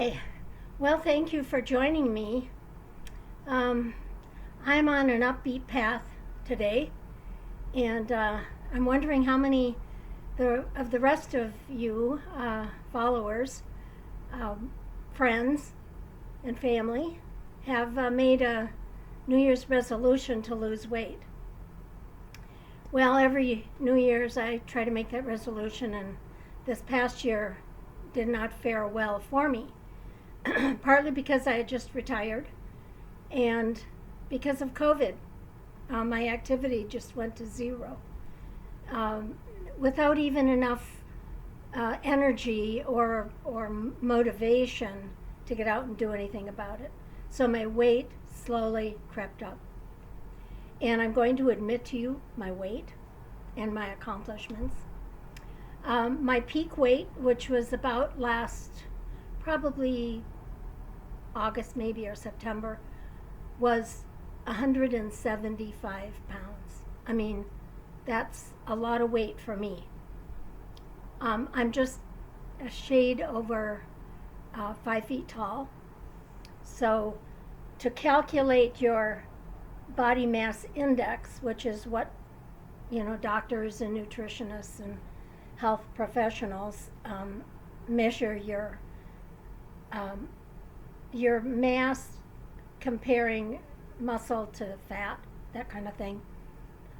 Hi. Well, thank you for joining me. Um, I'm on an upbeat path today, and I'm wondering how many of the rest of you followers, um, friends, and family have made a New Year's resolution to lose weight. Well, every New Year's I try to make that resolution, and this past year did not fare well for me. Partly because I had just retired, and because of COVID, my activity just went to zero. Um, Without even enough energy or motivation to get out and do anything about it. So my weight slowly crept up. And I'm going to admit to you my weight and my accomplishments. My peak weight, which was about last probably August maybe or September, was 175 pounds. I mean, that's a lot of weight for me. I'm just a shade over 5 feet tall. So to calculate your body mass index, which is what doctors and nutritionists and health professionals measure um, your mass comparing muscle to fat, that kind of thing.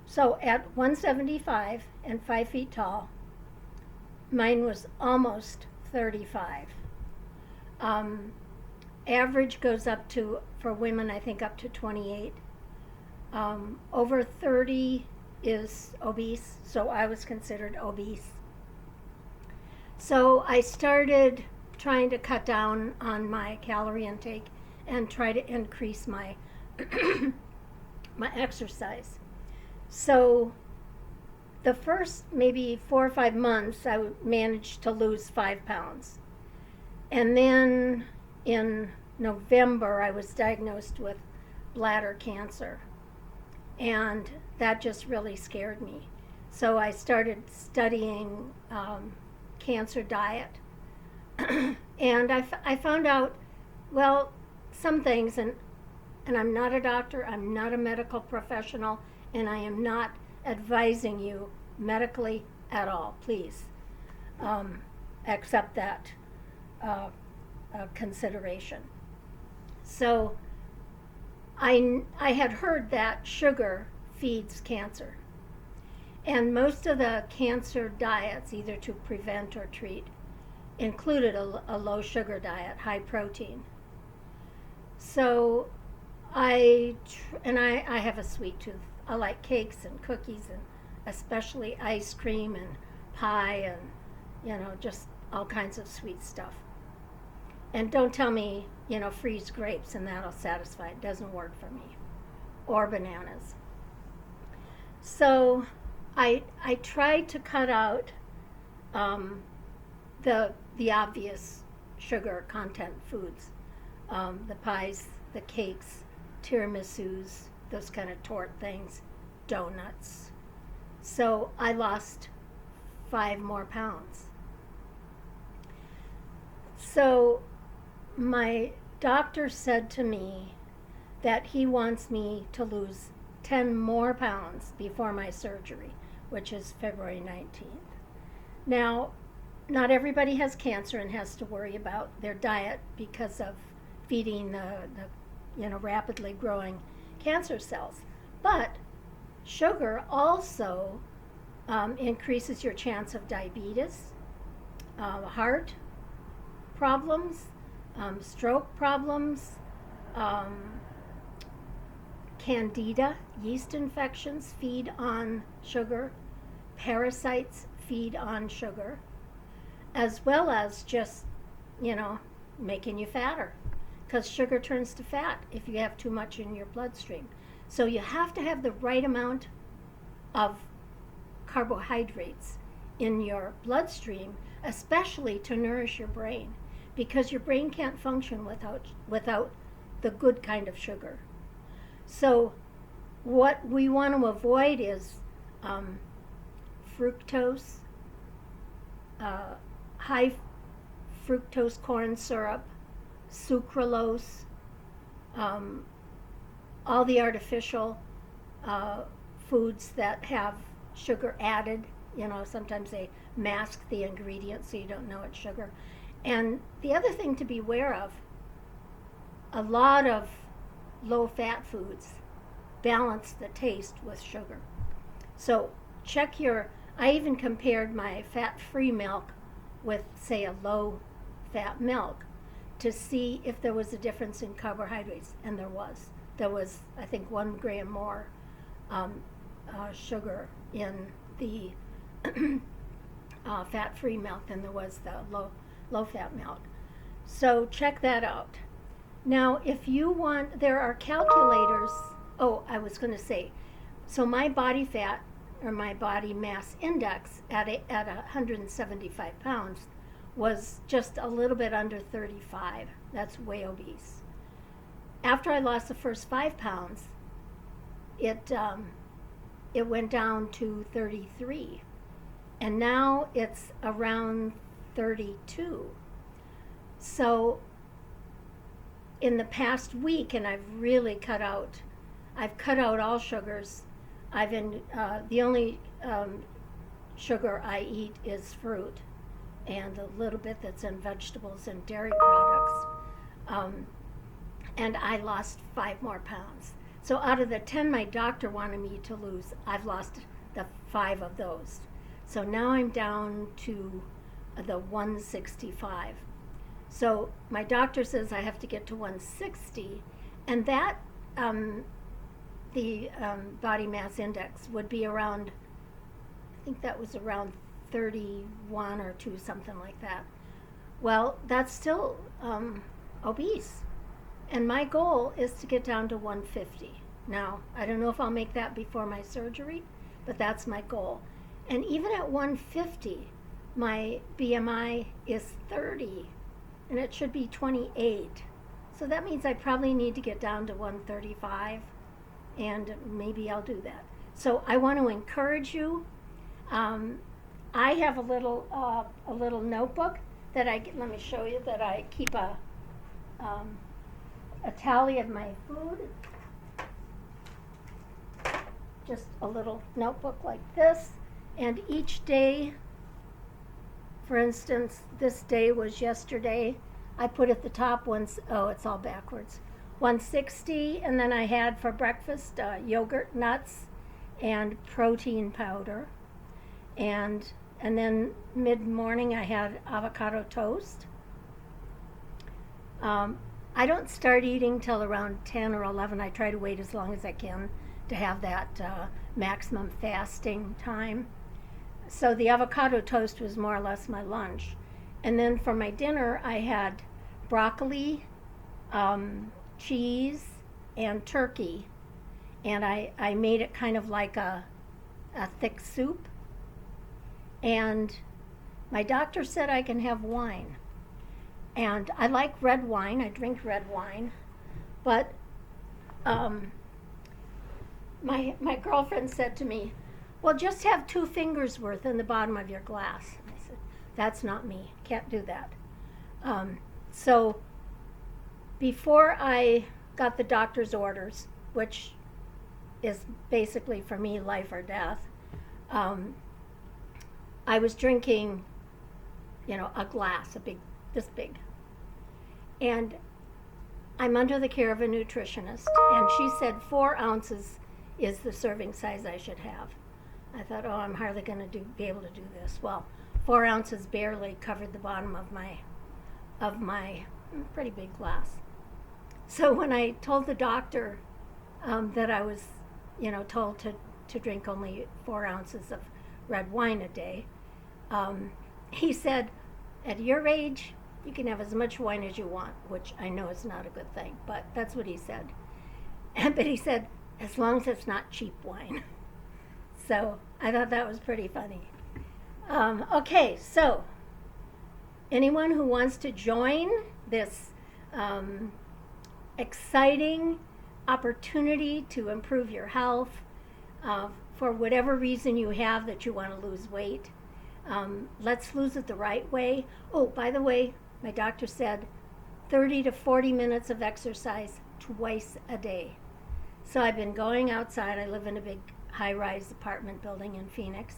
So at 175 and 5 feet tall, mine was almost 35. Um, Average goes up to, for women, I think up to 28. Over 30 is obese, so I was considered obese. So I started trying to cut down on my calorie intake and try to increase my my exercise. So the first maybe 4 or 5 months, I managed to lose 5 pounds. And then in November, I was diagnosed with bladder cancer. And that just really scared me. So I started studying cancer diet. And I found out, well, some things, and I'm not a doctor, I'm not a medical professional, and I am not advising you medically at all. Please accept that consideration. So I had heard that sugar feeds cancer. And most of the cancer diets, either to prevent or treat, included a low sugar diet, high protein. So I have a sweet tooth. I like cakes and cookies and especially ice cream and pie and just all kinds of sweet stuff. And don't tell me, freeze grapes and that'll satisfy. It doesn't work for me. Or bananas. So I tried to cut out the obvious sugar content foods, the pies, the cakes, tiramisus, those kind of torte things, donuts. So I lost 5 more pounds. So my doctor said to me that he wants me to lose 10 more pounds before my surgery, which is February 19th. Now, not everybody has cancer and has to worry about their diet because of feeding the rapidly growing cancer cells. But sugar also increases your chance of diabetes, heart problems, stroke problems, candida, yeast infections feed on sugar, parasites feed on sugar, as well as just, making you fatter. Because sugar turns to fat if you have too much in your bloodstream. So you have to have the right amount of carbohydrates in your bloodstream, especially to nourish your brain, because your brain can't function without the good kind of sugar. So what we want to avoid is fructose, high fructose corn syrup, sucralose, all the artificial foods that have sugar added. Sometimes they mask the ingredients so you don't know it's sugar. And the other thing to be aware of, a lot of low-fat foods balance the taste with sugar. So I even compared my fat-free milk with, say, a low-fat milk to see if there was a difference in carbohydrates, and there was. There was, I think, 1 gram more sugar in the fat-free milk than there was the low-fat milk. So check that out. Now, if you want, there are calculators. Oh, I was going to say, so my body fat, or my body mass index at 175 pounds was just a little bit under 35. That's way obese. After I lost the first 5 pounds, it went down to 33. And now it's around 32. So in the past week, and I've really cut out all sugars. The only sugar I eat is fruit and a little bit that's in vegetables and dairy products. And I lost 5 more pounds. So out of the 10 my doctor wanted me to lose, I've lost the 5 of those. So now I'm down to the 165. So my doctor says I have to get to 160, and that the body mass index would be around, I think that was around 31 or 2, something like that. Well, that's still obese. And my goal is to get down to 150. Now, I don't know if I'll make that before my surgery, but that's my goal. And even at 150, my BMI is 30, and it should be 28. So that means I probably need to get down to 135, and maybe I'll do that. So I want to encourage you. I have a little notebook that let me show you, that I keep a tally of my food. Just a little notebook like this. And each day, for instance, this day was yesterday. I put at the top it's all backwards. 160, and then I had for breakfast yogurt, nuts, and protein powder. And then mid-morning I had avocado toast. I don't start eating till around 10 or 11. I try to wait as long as I can to have that maximum fasting time. So the avocado toast was more or less my lunch. And then for my dinner, I had broccoli, cheese, and turkey. And I made it kind of like a thick soup. And my doctor said I can have wine. And I like red wine. I drink red wine. But my girlfriend said to me, well, just have 2 fingers worth in the bottom of your glass. And I said, that's not me. Can't do that. So before I got the doctor's orders, which is basically for me life or death, I was drinking, a glass, this big. And I'm under the care of a nutritionist, and she said 4 ounces is the serving size I should have. I thought, I'm hardly going to be able to do this. Well, 4 ounces barely covered the bottom of my pretty big glass. So when I told the doctor that I was, told to drink only 4 ounces of red wine a day, he said, at your age, you can have as much wine as you want, which I know is not a good thing, but that's what he said. But he said, as long as it's not cheap wine. So I thought that was pretty funny. Okay, so anyone who wants to join this exciting opportunity to improve your health, for whatever reason you have that you want to lose weight, let's lose it the right way. Oh, by the way, my doctor said 30 to 40 minutes of exercise twice a day. So I've been going outside. I live in a big high-rise apartment building in Phoenix,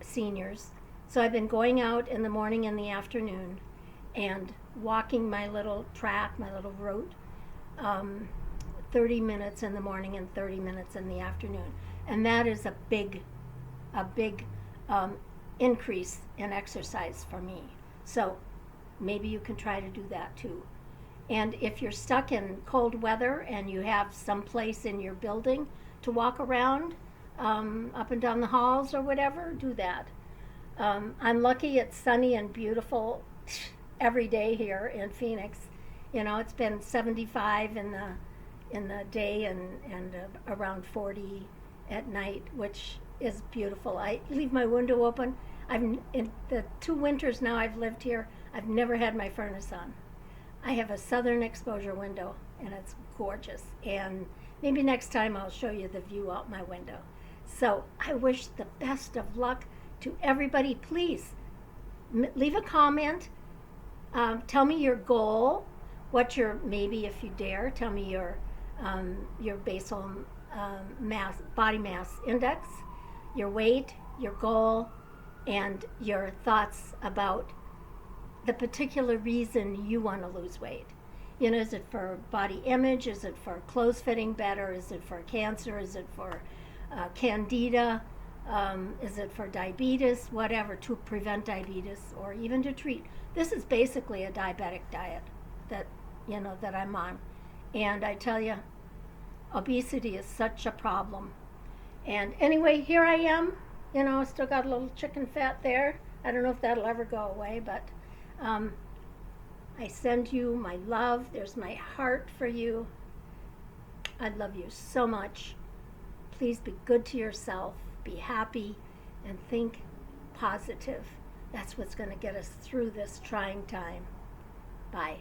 seniors. So I've been going out in the morning and the afternoon and walking my little track, my little route, 30 minutes in the morning and 30 minutes in the afternoon. And that is a big increase in exercise for me. So maybe you can try to do that too. And if you're stuck in cold weather and you have some place in your building to walk around, up and down the halls or whatever, do that. I'm lucky it's sunny and beautiful every day here in Phoenix. You know, it's been 75 in the day and around 40 at night, which is beautiful. I leave my window open. In the 2 winters now I've lived here, I've never had my furnace on. I have a southern exposure window, and it's gorgeous. And maybe next time I'll show you the view out my window. So I wish the best of luck to everybody. Please leave a comment. Tell me your goal. What your, maybe if you dare, tell me your basal body mass index, your weight, your goal, and your thoughts about the particular reason you want to lose weight. You know, is it for body image? Is it for clothes fitting better? Is it for cancer? Is it for candida? Is it for diabetes? Whatever, to prevent diabetes or even to treat. This is basically a diabetic diet that, you know, that I'm on. And I tell you, obesity is such a problem. And anyway, here I am. You know, still got a little chicken fat there. I don't know if that'll ever go away, but I send you my love. There's my heart for you. I love you so much. Please be good to yourself, be happy, and think positive. That's what's going to get us through this trying time. Bye.